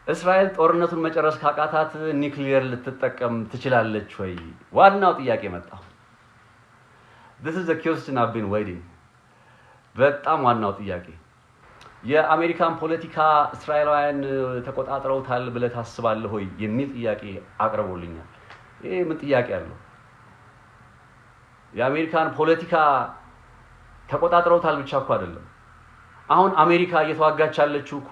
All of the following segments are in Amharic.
እስራኤል ጦርነቱን መጨረስ ካቃታት ኒውክሊየር ልትጠቀም ትችላለች ወይ? ዋናው ጥያቄ መጣ። This is the question I've been waiting. በጣም ዋናው ጥያቄ የአሜሪካን ፖለቲካ እስራኤላውያን ተቆጣጥረውታል ብለህ ታስባለህ ሆይ የሚል ጥያቄ አቅርቦልኛል። ይሄ ምን ጥያቄ አለው? የአሜሪካን ፖለቲካ ተቆጣጥረውታል ብቻ እኮ አይደለም። አሁን አሜሪካ እየተዋጋች ያለችው እኮ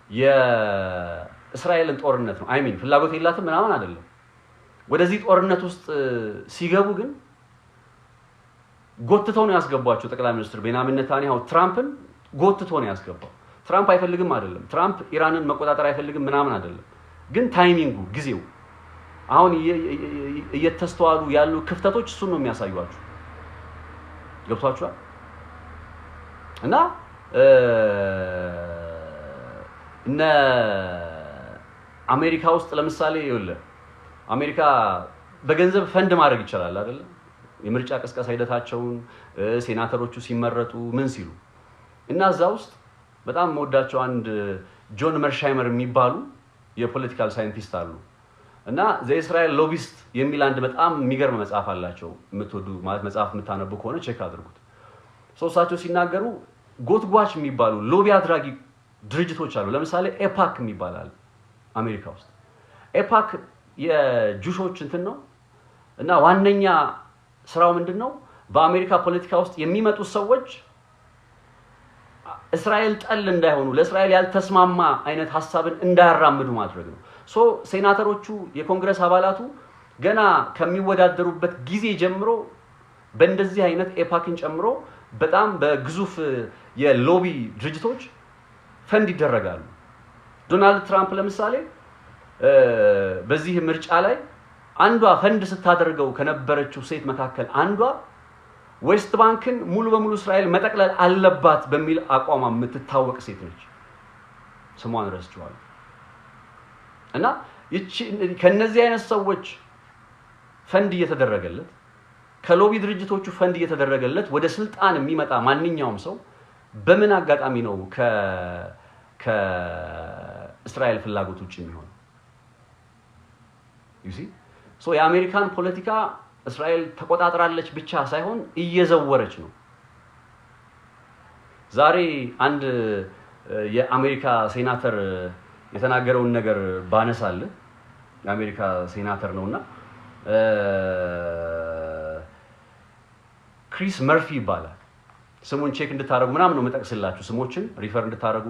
የእስራኤልን ጦርነት ነው። አይ ሚን ፍላጎት የላትም ምናምን አይደለም። ወደዚህ ጦርነት ውስጥ ሲገቡ ግን ጎትተው ነው ያስገቧቸው። ጠቅላይ ሚኒስትር ቤንያሚን ኔታንያሁ ትራምፕን ጎትተው ነው ያስገባው። ትራምፕ አይፈልግም አይደለም። ትራምፕ ኢራንን መቆጣጠር አይፈልግም ምናምን አይደለም። ግን ታይሚንጉ ጊዜው አሁን እየተስተዋሉ ያሉ ክፍተቶች እሱን ነው የሚያሳዩዋችሁ። ገብቷችኋል? እና እነ አሜሪካ ውስጥ ለምሳሌ ይኸውልህ አሜሪካ በገንዘብ ፈንድ ማድረግ ይችላል አይደል? የምርጫ ቅስቀሳ ሂደታቸውን ሴናተሮቹ ሲመረጡ ምን ሲሉ እና እዛ ውስጥ በጣም መወዳቸው አንድ ጆን መርሻይመር የሚባሉ የፖለቲካል ሳይንቲስት አሉ እና ዘእስራኤል ሎቢስት የሚል አንድ በጣም የሚገርም መጽሐፍ አላቸው። የምትወዱ ማለት መጽሐፍ የምታነቡ ከሆነ ቼክ አድርጉት። ሶስታቸው ሲናገሩ ጎትጓች የሚባሉ ሎቢ አድራጊ ድርጅቶች አሉ። ለምሳሌ ኤፓክ የሚባላል አሜሪካ ውስጥ። ኤፓክ የጁሾች እንትን ነው እና ዋነኛ ስራው ምንድነው? በአሜሪካ ፖለቲካ ውስጥ የሚመጡ ሰዎች እስራኤል ጠል እንዳይሆኑ ለእስራኤል ያልተስማማ አይነት ሐሳብን እንዳያራምዱ ማድረግ ነው። ሴናተሮቹ የኮንግረስ አባላቱ ገና ከሚወዳደሩበት ጊዜ ጀምሮ በእንደዚህ አይነት ኤፓክን ጨምሮ በጣም በግዙፍ የሎቢ ድርጅቶች ፈንድ ይደረጋሉ። ዶናልድ ትራምፕ ለምሳሌ በዚህ ምርጫ ላይ አንዷ ፈንድ ስታደርገው ከነበረችው ሴት መካከል አንዷ ዌስት ባንክን ሙሉ በሙሉ እስራኤል መጠቅለል አለባት በሚል አቋም የምትታወቅ ሴት ነች። ስሟን ረስቼዋለሁ። እና ከነዚህ አይነት ሰዎች ፈንድ እየተደረገለት ከሎቢ ድርጅቶቹ ፈንድ እየተደረገለት ወደ ስልጣን የሚመጣ ማንኛውም ሰው በምን አጋጣሚ ነው ከእስራኤል ፍላጎት ውጭ የሚሆነው? የአሜሪካን ፖለቲካ እስራኤል ተቆጣጥራለች ብቻ ሳይሆን እየዘወረች ነው። ዛሬ አንድ የአሜሪካ ሴናተር የተናገረውን ነገር ባነሳለ የአሜሪካ ሴናተር ነውና ክሪስ መርፊ ይባላል። ስሙን ቼክ እንድታረጉ ምናምን ነው መጠቅስላችሁ። ስሞችን ሪፈር እንድታረጉ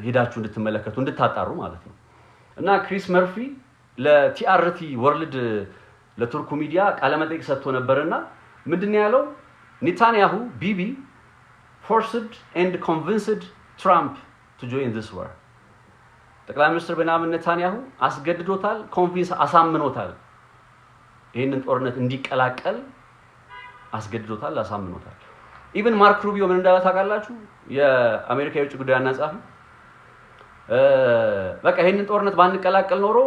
ሄዳችሁ እንድትመለከቱ እንድታጣሩ ማለት ነው። እና ክሪስ መርፊ ለቲአርቲ ወርልድ ለቱርኩ ሚዲያ ቃለ መጠይቅ ሰጥቶ ነበርና ምንድነው ያለው? ኔታንያሁ ቢቢ forced and convinced Trump to join this war። ጠቅላይ ሚኒስትር ቤንያሚን ኔታንያሁ አስገድዶታል፣ ኮንቪንስ አሳምኖታል። ይሄንን ጦርነት እንዲቀላቀል አስገድዶታል፣ አሳምኖታል። ኢቭን ማርክ ሩቢዮ ምን እንዳለ ታውቃላችሁ? የአሜሪካ የውጭ ጉዳይ ዋና ጸሐፊ በቃ ይሄንን ጦርነት ባንቀላቀል ኖሮ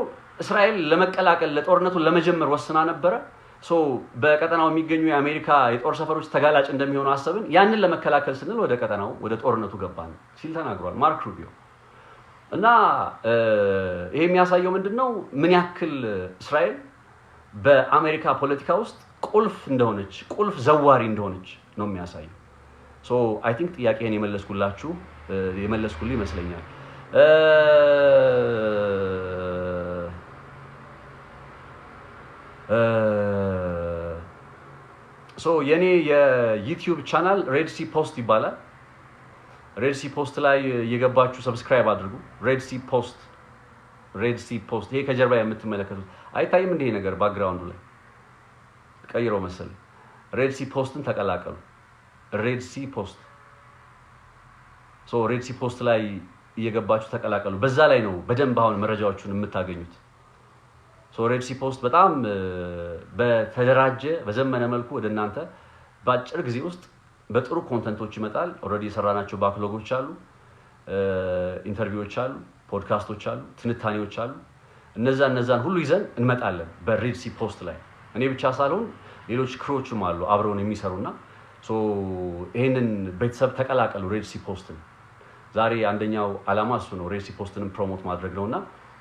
እስራኤል ለመቀላቀል ለጦርነቱን ለመጀመር ወስና ነበረ። በቀጠናው የሚገኙ የአሜሪካ የጦር ሰፈሮች ተጋላጭ እንደሚሆኑ አሰብን። ያንን ለመከላከል ስንል ወደ ቀጠናው ወደ ጦርነቱ ገባን ሲል ተናግሯል ማርክ ሩቢዮ። እና ይሄ የሚያሳየው ምንድነው? ምን ያክል እስራኤል በአሜሪካ ፖለቲካ ውስጥ ቁልፍ እንደሆነች፣ ቁልፍ ዘዋሪ እንደሆነች ነው የሚያሳየው። አይ ቲንክ ጥያቄን የመለስኩልህ ይመስለኛል። የኔ የዩቲዩብ ቻናል ሬድ ሲ ፖስት ይባላል። ሬድ ሲ ፖስት ላይ እየገባችሁ ሰብስክራይብ አድርጉ። ሬድ ሲ ፖስት ይሄ ከጀርባ የምትመለከቱት አይታይም እንደ ይሄ ነገር ባክግራውንዱ ላይ ቀይሮ መሰለኝ። ሬድ ሲ ፖስትን ተቀላቀሉ። ሬድ ሲ ፖስት ላይ እየገባችሁ ተቀላቀሉ። በዛ ላይ ነው በደንብ አሁን መረጃዎቹን የምታገኙት። ሬድ ሲ ፖስት በጣም በተደራጀ በዘመነ መልኩ ወደ እናንተ በአጭር ጊዜ ውስጥ በጥሩ ኮንተንቶች ይመጣል። ኦልሬዲ የሰራናቸው ባክሎጎች አሉ፣ ኢንተርቪዎች አሉ፣ ፖድካስቶች አሉ፣ ትንታኔዎች አሉ። እነዛን ሁሉ ይዘን እንመጣለን በሬድ ሲ ፖስት ላይ። እኔ ብቻ ሳልሆን ሌሎች ክሮችም አሉ አብረውን የሚሰሩና ይሄንን ቤተሰብ ተቀላቀሉ ሬድ ሲ ፖስትን። ዛሬ አንደኛው ዓላማ እሱ ነው ሬድ ሲ ፖስትንም ፕሮሞት ማድረግ ነውና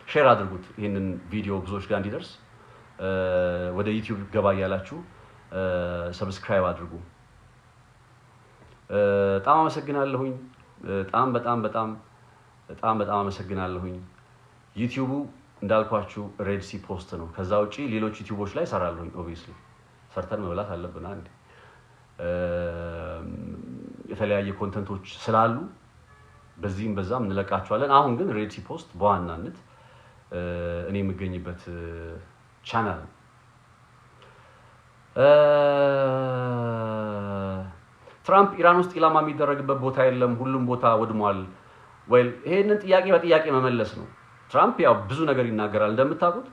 ሼር አድርጉት ይሄንን ቪዲዮ ብዙዎች ጋር እንዲደርስ ወደ ዩቲዩብ ገባ ያላችሁ ሰብስክራይብ አድርጉ በጣም አመሰግናለሁኝ በጣም አመሰግናለሁኝ ዩቲዩቡ እንዳልኳችሁ ሬድ ሲ ፖስት ነው ከዛ ውጪ ሌሎች ዩቲዩቦች ላይ ሰራለሁኝ ኦብቪየስሊ ሰርተን መብላት አለብን አንዴ የተለያየ ኮንተንቶች ስላሉ በዚህም በዛም እንለቃቸዋለን አሁን ግን ሬድ ሲ ፖስት በዋናነት እኔ የምገኝበት ቻናል ትራምፕ ኢራን ውስጥ ኢላማ የሚደረግበት ቦታ የለም ሁሉም ቦታ ወድሟል ወይ ይሄንን ጥያቄ በጥያቄ መመለስ ነው ትራምፕ ያው ብዙ ነገር ይናገራል እንደምታውቁት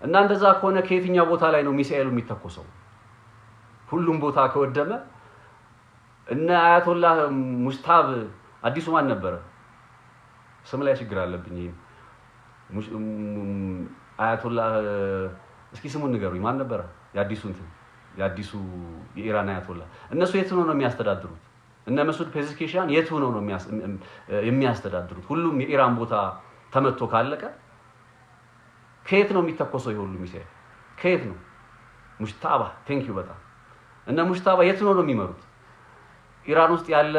እና እንደዛ ከሆነ ከየትኛው ቦታ ላይ ነው ሚሳኤሉ የሚተኮሰው ሁሉም ቦታ ከወደመ እና አያቶላህ ሙስታብ አዲሱ ማን ነበር ስም ላይ ችግር አለብኝ አያቶላህ እስኪ ስሙን ንገሩኝ ማን ነበር ያዲሱ የኢራን አያቶላህ እነሱ የት ነው የሚያስተዳድሩት እነ መስዑድ ፔዜሽኪያን የት ነው የሚያስተዳድሩት ሁሉም የኢራን ቦታ ተመቶ ካለቀ ከየት ነው የሚተኮሰው ይሁሉ ሚሳኤል ከየት ነው ሙስታባ ቴንክ ዩ በጣም እና ሙስታባ የት ነው የሚመሩት ኢራን ውስጥ ያለ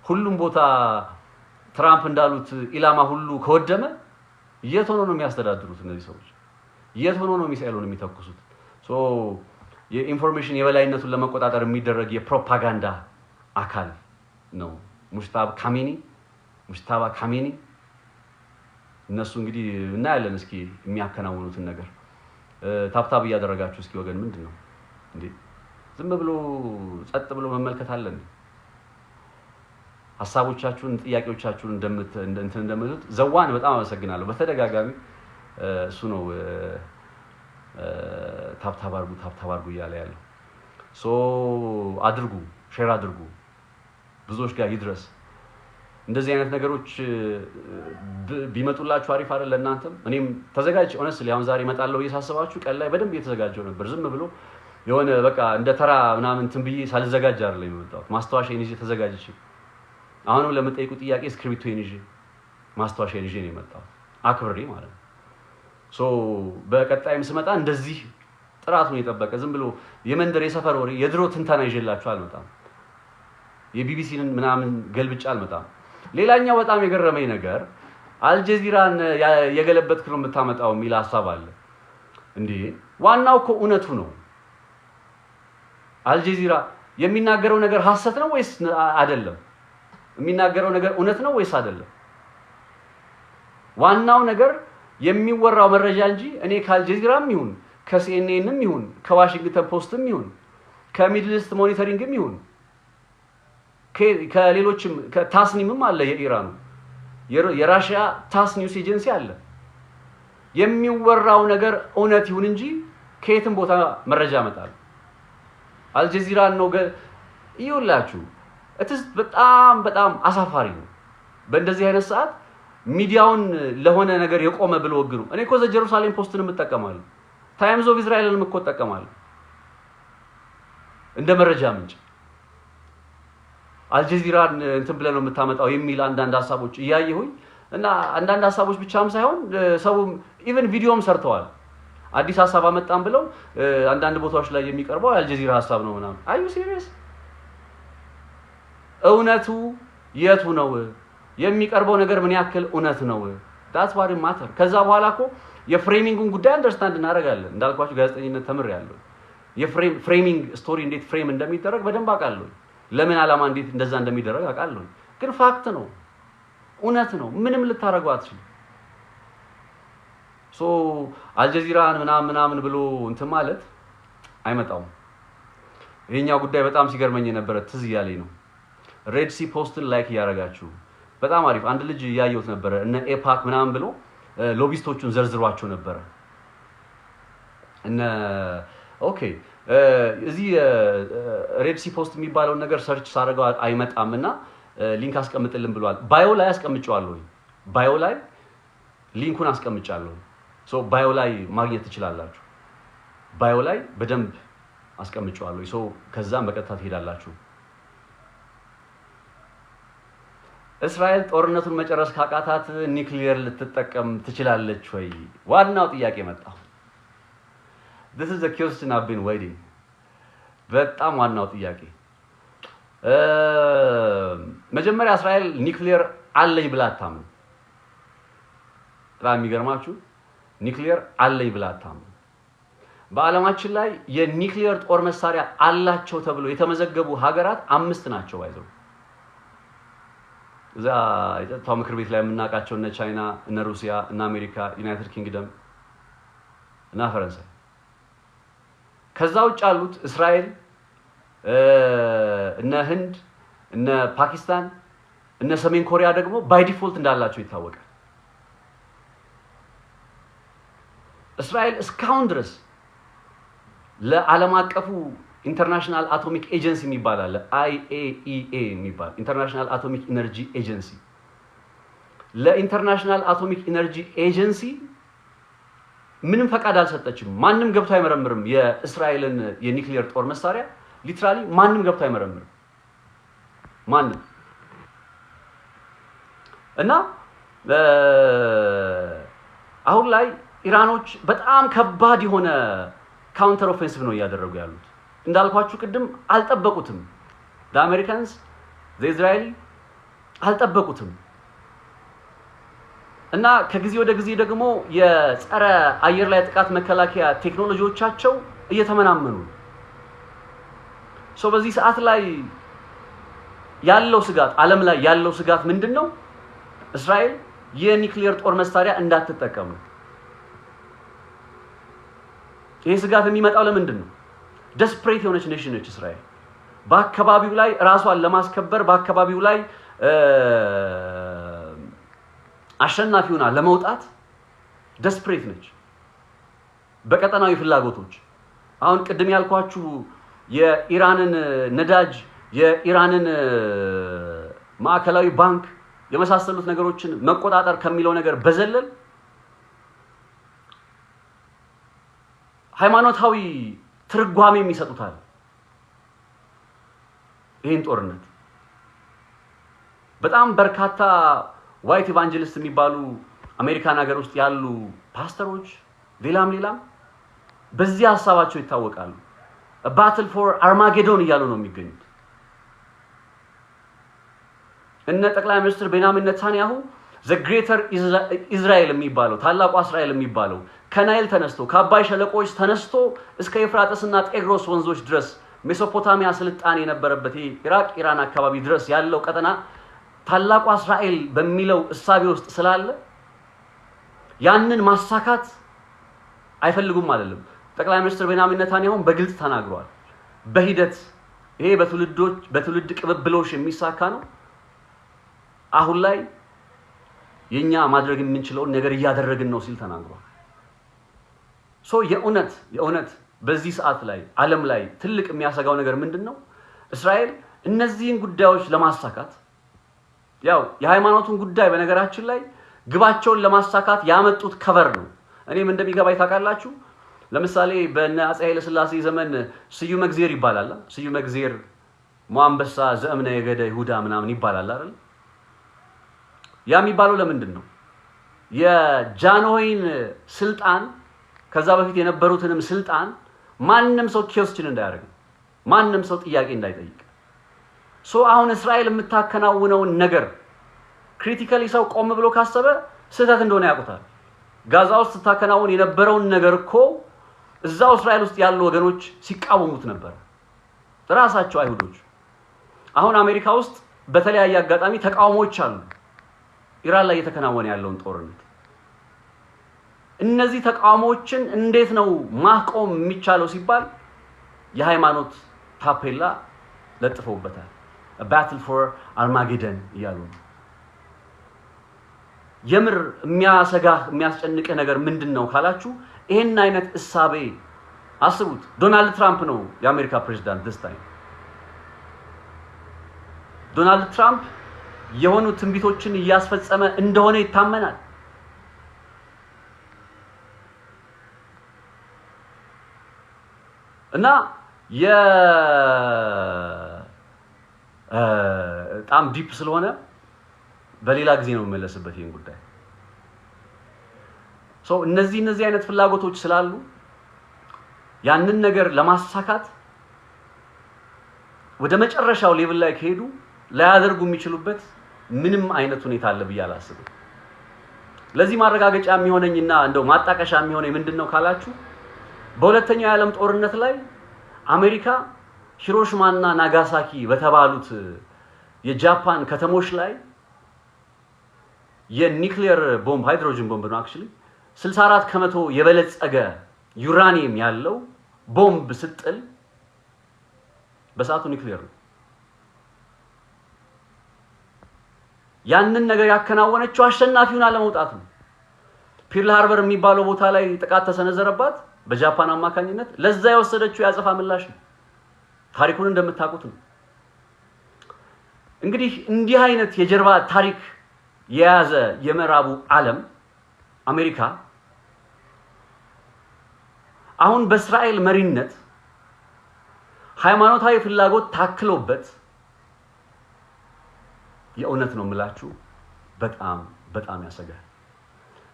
ሁሉም ቦታ ትራምፕ እንዳሉት ኢላማ ሁሉ ከወደመ የት ነው የሚያስተዳድሩት እነዚህ ሰዎች የት ነው ሚሳኤሉን የሚተኩሱት ሶ የኢንፎርሜሽን የበላይነቱን ለመቆጣጠር የሚደረግ የፕሮፓጋንዳ አካል ነው ሙስታባ ካሜኒ እነሱ እንግዲህ እናያለን እስኪ የሚያከናውኑትን ነገር ታፕታብ ያደረጋችሁ እስኪ ወገን ምንድነው እንዴ ዝም ብሎ ጸጥ ብሎ መመልከት አለን ሐሳቦቻችሁን ጥያቄዎቻችሁን እንደምትሉት ዘዋን በጣም አመሰግናለሁ በተደጋጋሚ እሱ ነው ታፕታብ አድርጉ ይያለ ያለው ሶ አድርጉ ሼር አድርጉ ብዙዎች ጋር ይድረስ እንደዚህ አይነት ነገሮች ቢመጡላችሁ አሪፍ አይደል ለእናንተም እኔም ተዘጋጅ ሆነስሊ አሁን ዛሬ እመጣለሁ እየሳሰባችሁ ቀን ላይ በደንብ እየተዘጋጀው ነበር ዝም ብሎ የሆነ በቃ እንደ ተራ ምናምን ትንብዬ ሳልዘጋጅ አይደለም የመጣሁት ማስተዋሻዬን ይዤ ተዘጋጅቼ አሁንም ለምጠይቁ ጥያቄ ስክሪፕቶዬን ይዤ ማስተዋሻዬን ይዤ ነው የመጣሁት አክብሬ ማለት ነው ሶ በቀጣይም ስመጣ እንደዚህ ጥራቱን የጠበቀ ዝም ብሎ የመንደር የሰፈር ወሬ የድሮ ትንተና ይዤላችሁ አልመጣም የቢቢሲን ምናምን ገልብጫ አልመጣም ሌላኛው በጣም የገረመኝ ነገር አልጀዚራን የገለበጥክ ነው የምታመጣው የሚል ሐሳብ አለ እንዴ ዋናው እኮ እውነቱ ነው አልጀዚራ የሚናገረው ነገር ሐሰት ነው ወይስ አይደለም የሚናገረው ነገር እውነት ነው ወይስ አይደለም ዋናው ነገር የሚወራው መረጃ እንጂ እኔ ከአልጀዚራም ይሁን ከሲኤንኤንም ይሁን ከዋሽንግተን ፖስትም ይሁን ከሚድል ኢስት ሞኒተሪንግም ይሁን ከሌሎችም ከታስኒምም አለ የኢራኑ የራሺያ ታስ ኒውስ ኤጀንሲ አለ የሚወራው ነገር እውነት ይሁን እንጂ ከየትም ቦታ መረጃ መጣል አልጀዚራ ነው ይውላችሁ እትስ በጣም አሳፋሪ ነው በእንደዚህ አይነት ሰዓት ሚዲያውን ለሆነ ነገር የቆመ ብሎ ወግኑ እኔ እኮ ዘጀሩሳሌም ፖስትንም እጠቀማለሁ ታይምስ ኦፍ እስራኤልንም እኮ እጠቀማለሁ እንደ መረጃ ምንጭ አልጀዚራን እንትን ብለ ነው የምታመጣው የሚል አንዳንድ ሐሳቦች እያየሁኝ እና አንዳንድ ሐሳቦች ብቻም ሳይሆን ሰውም ኢቭን ቪዲዮም ሰርተዋል አዲስ ሐሳብ አመጣን ብለው አንዳንድ ቦታዎች ላይ የሚቀርበው አልጀዚራ ሐሳብ ነው ምናምን አዩ ሲሪየስ እውነቱ የቱ ነው የሚቀርበው ነገር ምን ያክል እውነት ነው that's what it matter ከዛ በኋላ እኮ የፍሬሚንጉን ጉዳይ አንደርስታንድ እናደርጋለን እንዳልኳችሁ ጋዜጠኝነት ተምሬያለሁ የፍሬሚንግ ስቶሪ እንዴት ፍሬም እንደሚደረግ በደንብ አውቃለሁ ለምን ዓላማ እንዴት እንደዛ እንደሚደረግ አውቃለሁ ግን ፋክት ነው እውነት ነው ምንም ልታረጋው አትችልም ሶ አልጀዚራን ምናምን ብሎ እንትን ማለት አይመጣውም ይሄኛው ጉዳይ በጣም ሲገርመኝ ነበር ትዝ ያለኝ ነው ሬድ ሲ ፖስትን ላይክ ያረጋችሁ በጣም አሪፍ አንድ ልጅ ያያዩት ነበር እነ ኤፓክ ምናምን ብሎ ሎቢስቶቹን ዘርዝሯቸው ነበር እነ ኦኬ እዚህ ሬድ ሲ ፖስት የሚባለው ነገር ሰርች ሳረጋው አይመጣምና ሊንክ አስቀምጥልን ብሏል ባዮ ላይ አስቀምጫለሁ ባዮ ላይ ሊንኩን አስቀምጫለሁ ሶ ባዮ ላይ ማግኘት ትችላላችሁ ባዮ ላይ በደንብ አስቀምጫለሁ ሶ ከዛም በቀጥታ ትሄዳላችሁ እስራኤል ጦርነቱን መጨረስ ካቃታት ኒውክሊየር ልትጠቀም ትችላለች ወይ? ዋናው ጥያቄ መጣ። This is the question I've been waiting. በጣም ዋናው ጥያቄ መጀመሪያ እስራኤል ኒውክሊየር አለኝ ብላ አታምን። በጣም የሚገርማችሁ ኒውክሊየር አለኝ ብላ አታምን። በዓለማችን ላይ የኒውክሊየር ጦር መሳሪያ አላቸው ተብሎ የተመዘገቡ ሀገራት 5 ናቸው ባይዘው። እዛ የጸጥታው ምክር ቤት ላይ የምናውቃቸው እነ ቻይና፣ እነ ሩሲያ፣ እነ አሜሪካ፣ ዩናይትድ ኪንግደም እና ፈረንሳይ። ከዛ ውጭ ያሉት እስራኤል፣ እነ ህንድ፣ እነ ፓኪስታን፣ እነ ሰሜን ኮሪያ ደግሞ ባይ ዲፎልት እንዳላቸው ይታወቃል። እስራኤል እስካሁን ድረስ ለዓለም አቀፉ ኢንተርናሽናል አቶሚክ ኤጀንሲ የሚባል አለ IAEA የሚባል ኢንተርናሽናል አቶሚክ ኢነርጂ ኤጀንሲ ለኢንተርናሽናል አቶሚክ ኢነርጂ ኤጀንሲ ምንም ፈቃድ አልሰጠችም። ማንም ገብቶ አይመረምርም የእስራኤልን የኒውክሊየር ጦር መሳሪያ ሊትራሊ ማንም ገብቶ አይመረምርም ማንም። እና አሁን ላይ ኢራኖች በጣም ከባድ የሆነ ካውንተር ኦፌንሲቭ ነው እያደረጉ ያሉት። እንዳልኳችሁ ቅድም አልጠበቁትም። አሜሪካንስ ዘእስራኤል አልጠበቁትም። እና ከጊዜ ወደ ጊዜ ደግሞ የጸረ አየር ላይ ጥቃት መከላከያ ቴክኖሎጂዎቻቸው እየተመናመኑ ሶ በዚህ ሰዓት ላይ ያለው ስጋት ዓለም ላይ ያለው ስጋት ምንድነው? እስራኤል የኒውክሊየር ጦር መሳሪያ እንዳትጠቀም ነው። ይሄ ስጋት የሚመጣው ለምንድን ነው? ደስፕሬት የሆነች ኔሽን ነች እስራኤል። በአካባቢው ላይ ራሷን ለማስከበር በአካባቢው ላይ አሸናፊ ሆና ለመውጣት ደስፕሬት ነች በቀጠናዊ ፍላጎቶች። አሁን ቅድም ያልኳችሁ የኢራንን ነዳጅ፣ የኢራንን ማዕከላዊ ባንክ የመሳሰሉት ነገሮችን መቆጣጠር ከሚለው ነገር በዘለል ሃይማኖታዊ ትርጓሜም ይሰጡታል። ይሄን ጦርነት በጣም በርካታ ዋይት ኢቫንጀሊስት የሚባሉ አሜሪካን ሀገር ውስጥ ያሉ ፓስተሮች ሌላም በዚህ ሐሳባቸው ይታወቃሉ። ባትል ፎር አርማጌዶን እያሉ ነው የሚገኙት። እነ ጠቅላይ ሚኒስትር ቤንያሚን ኔታንያሁ ዘ ግሬተር ኢዝራኤል የሚባለው ታላቋ እስራኤል የሚባለው ከናይል ተነስቶ ከአባይ ሸለቆች ተነስቶ እስከ ኤፍራጥስና ጤግሮስ ወንዞች ድረስ ሜሶፖታሚያ ስልጣኔ የነበረበት ኢራቅ ኢራን አካባቢ ድረስ ያለው ቀጠና ታላቋ እስራኤል በሚለው እሳቤ ውስጥ ስላለ ያንን ማሳካት አይፈልጉም አይደለም። ጠቅላይ ሚኒስትር ቤንያሚን ኔታንያሁ በግልጽ ተናግሯል። በሂደት ይሄ በትውልድ ቅብብሎሽ የሚሳካ ነው። አሁን ላይ የኛ ማድረግ የምንችለውን ነገር እያደረግን ነው ሲል ተናግሯል። ሶ የእውነት በዚህ ሰዓት ላይ ዓለም ላይ ትልቅ የሚያሰጋው ነገር ምንድነው? እስራኤል እነዚህን ጉዳዮች ለማሳካት ያው የሃይማኖቱን ጉዳይ በነገራችን ላይ ግባቸውን ለማሳካት ያመጡት ከቨር ነው። እኔም እንደሚገባኝ ታውቃላችሁ። ለምሳሌ በእነ አፄ ኃይለ ሥላሴ ዘመን ስዩመ እግዚአብሔር ይባላል። ስዩመ እግዚአብሔር ሞአንበሳ ዘእምነ የገደ ይሁዳ ምናምን ይባላል አይደል? ያ የሚባለው ለምንድን ነው? የጃንሆይን ስልጣን ከዛ በፊት የነበሩትንም ስልጣን ማንም ሰው ኪዮስችን እንዳያደርግ ማንም ሰው ጥያቄ እንዳይጠይቅ ሶ አሁን እስራኤል የምታከናውነውን ነገር ክሪቲካሊ ሰው ቆም ብሎ ካሰበ ስህተት እንደሆነ ያውቁታል። ጋዛ ውስጥ ስታከናውን የነበረውን ነገር እኮ እዛው እስራኤል ውስጥ ያሉ ወገኖች ሲቃወሙት ነበር፣ ራሳቸው አይሁዶች። አሁን አሜሪካ ውስጥ በተለያየ አጋጣሚ ተቃውሞዎች አሉ ኢራን ላይ የተከናወነ ያለውን ጦርነት። እነዚህ ተቃውሞዎችን እንዴት ነው ማቆም የሚቻለው ሲባል የሃይማኖት ታፔላ ለጥፈውበታል። a battle for armageddon እያሉ ነው። የምር የሚያስጨንቅ ነገር ምንድነው ካላችሁ ይሄን አይነት እሳቤ አስቡት። ዶናልድ ትራምፕ ነው የአሜሪካ ፕሬዝዳንት this time። ዶናልድ ትራምፕ የሆኑ ትንቢቶችን እያስፈጸመ እንደሆነ ይታመናል። እና በጣም ዲፕ ስለሆነ በሌላ ጊዜ ነው መመለስበት ይሄን ጉዳይ እነዚህ አይነት ፍላጎቶች ስላሉ ያንን ነገር ለማሳካት ወደ መጨረሻው ሌቭል ላይ ከሄዱ ላያደርጉ የሚችሉበት ምንም አይነት ሁኔታ አለ ብዬ አላስብም። ለዚህ ማረጋገጫ የሚሆነኝና እንደው ማጣቀሻ የሚሆነኝ ምንድነው ካላችሁ በሁለተኛው የዓለም ጦርነት ላይ አሜሪካ ሂሮሺማና ናጋሳኪ በተባሉት የጃፓን ከተሞች ላይ የኒውክሊየር ቦምብ ሃይድሮጅን ቦምብ ነው actually 64% የበለጸገ ዩራኒየም ያለው ቦምብ ስጥል በሰዓቱ ኒውክሊየር ነው ያንን ነገር ያከናወነችው አሸናፊውን አለመውጣት ነው ፒርል ሃርበር የሚባለው ቦታ ላይ ጥቃት ተሰነዘረባት በጃፓን አማካኝነት ለዛ የወሰደችው ያጸፋ ምላሽ ነው ታሪኩን እንደምታውቁት ነው እንግዲህ እንዲህ አይነት የጀርባ ታሪክ የያዘ የምዕራቡ ዓለም አሜሪካ አሁን በእስራኤል መሪነት ሃይማኖታዊ ፍላጎት ታክሎበት የእውነት ነው የምላችሁ በጣም ያሰጋል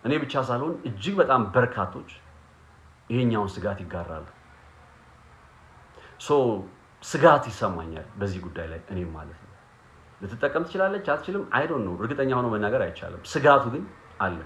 እኔ ብቻ ሳልሆን እጅግ በጣም በርካቶች ይሄኛውን ስጋት ይጋራሉ ስጋት ይሰማኛል በዚህ ጉዳይ ላይ እኔ ማለት ነው ልትጠቀም ትችላለች አትችልም አይ ዶንት ኖ እርግጠኛ ሆኖ መናገር አይቻልም ስጋቱ ግን አለ